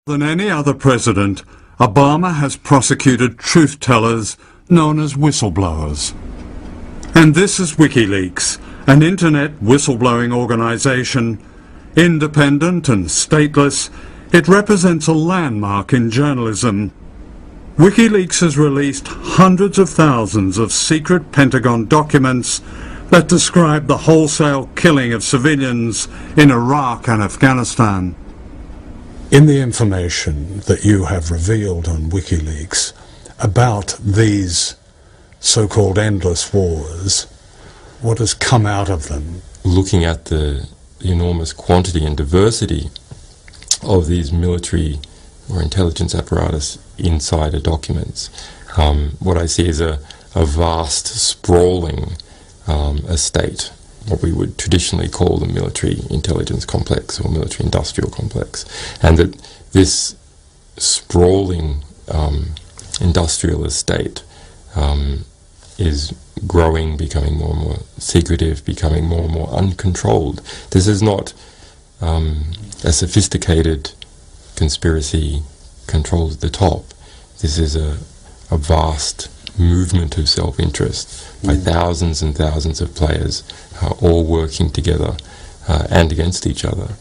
Than any other president, Obama has prosecuted truth-tellers known as whistleblowers. And this is WikiLeaks, an internet whistleblowing organization. Independent and stateless, it represents a landmark in journalism. WikiLeaks has released hundreds of thousands of secret Pentagon documents that describe the wholesale killing of civilians in Iraq and Afghanistan. In the information that you have revealed on WikiLeaks about these so-called endless wars, what has come out of them? Looking at the enormous quantity and diversity of these military or intelligence apparatus insider documents, what I see is a vast, sprawling estate, what we would traditionally call the military intelligence complex or military industrial complex, and that this sprawling industrial estate is growing, becoming more and more secretive, becoming more and more uncontrolled. This is not a sophisticated conspiracy controlled at the top. This is a vast movement of self-interest by thousands and thousands of players all working together and against each other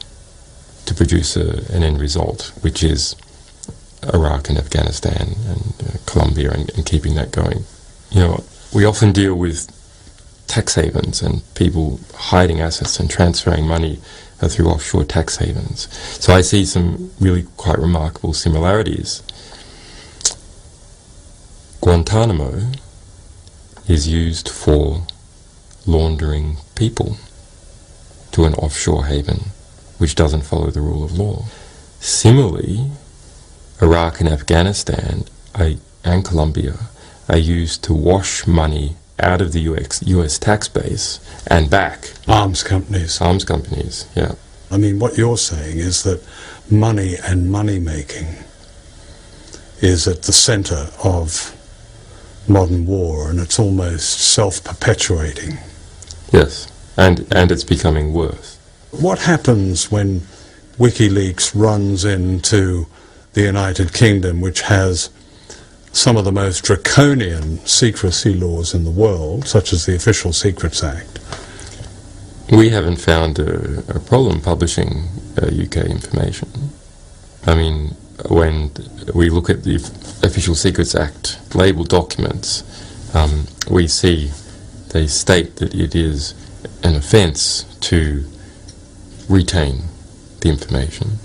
to produce an end result, which is Iraq and Afghanistan and Colombia and keeping that going. You know, we often deal with tax havens and people hiding assets and transferring money through offshore tax havens. So I see some really quite remarkable similarities. Guantanamo is used for laundering people to an offshore haven which doesn't follow the rule of law. Similarly, Iraq and Afghanistan and Colombia are used to wash money out of the US tax base and back. Arms companies. Arms companies, yeah. I mean, what you're saying is that money and money-making is at the center of modern war, and it's almost self-perpetuating. Yes, and it's becoming worse. What happens when WikiLeaks runs into the United Kingdom, which has some of the most draconian secrecy laws in the world, such as the Official Secrets Act? We haven't found a problem publishing UK information. I mean, when we look at the Official Secrets Act labelled documents, we see they state that it is an offence to retain the information,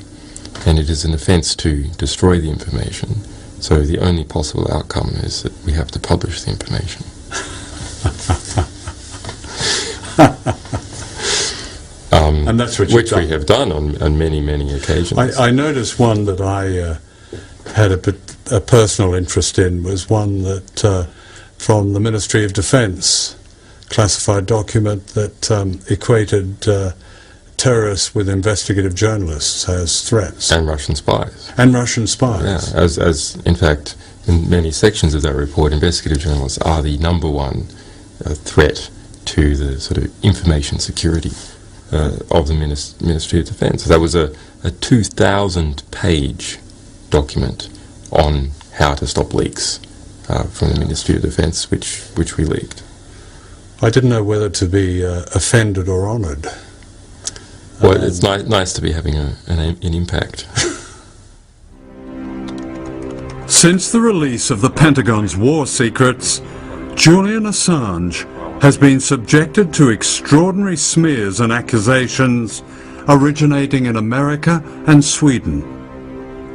and it is an offence to destroy the information. So the only possible outcome is that we have to publish the information. And that's what which we have done on many, many occasions. I noticed one that I had a personal interest in was one that from the Ministry of Defence, classified document that equated terrorists with investigative journalists as threats. And Russian spies. And Russian spies. Yeah, as in fact, in many sections of that report, investigative journalists are the number one threat to the sort of information security of the Ministry of Defence. So that was a 2,000-page document on how to stop leaks from the Ministry of Defence, which we leaked. I didn't know whether to be offended or honoured. Well, it's nice to be having an impact. Since the release of the Pentagon's war secrets, Julian Assange has been subjected to extraordinary smears and accusations originating in America and Sweden.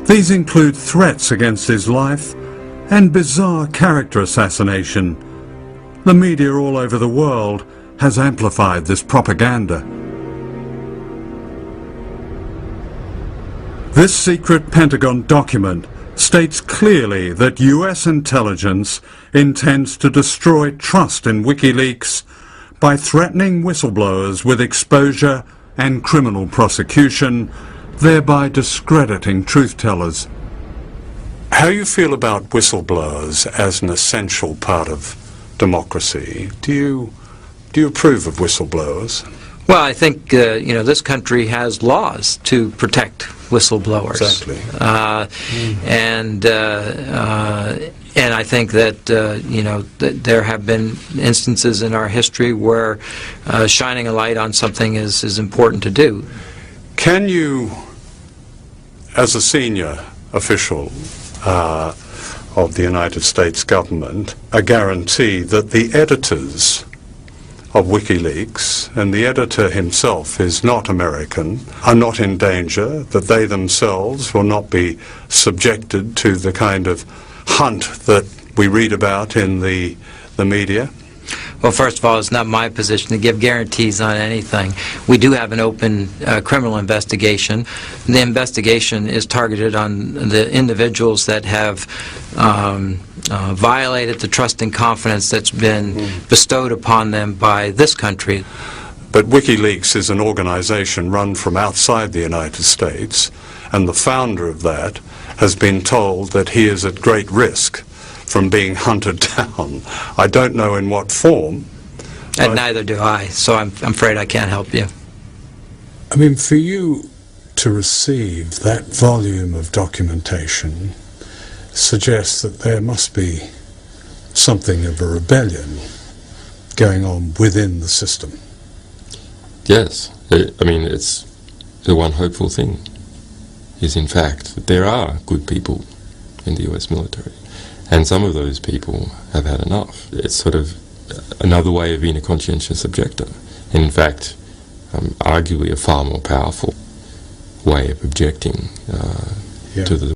These include threats against his life and bizarre character assassination. The media all over the world has amplified this propaganda. This secret Pentagon document states clearly that US intelligence intends to destroy trust in WikiLeaks by threatening whistleblowers with exposure and criminal prosecution, thereby discrediting truth-tellers. How do you feel about whistleblowers as an essential part of democracy? Do you approve of whistleblowers? Well, I think this country has laws to protect whistleblowers. Exactly. And I think that there have been instances in our history where shining a light on something is important to do. Can you, as a senior official of the United States government, guarantee that the editors of WikiLeaks, and the editor himself is not American, are not in danger, that they themselves will not be subjected to the kind of hunt that we read about in the media? Well, first of all, it's not my position to give guarantees on anything. We do have an open criminal investigation. The investigation is targeted on the individuals that have violated the trust and confidence that's been bestowed upon them by this country. But WikiLeaks is an organization run from outside the United States, and the founder of that has been told that he is at great risk from being hunted down. I don't know in what form. And neither do I, so I'm afraid I can't help you. I mean, for you to receive that volume of documentation suggests that there must be something of a rebellion going on within the system. Yes, I mean, it's the one hopeful thing is in fact that there are good people in the US military, and some of those people have had enough. It's sort of another way of being a conscientious objector, and in fact arguably a far more powerful way of objecting to the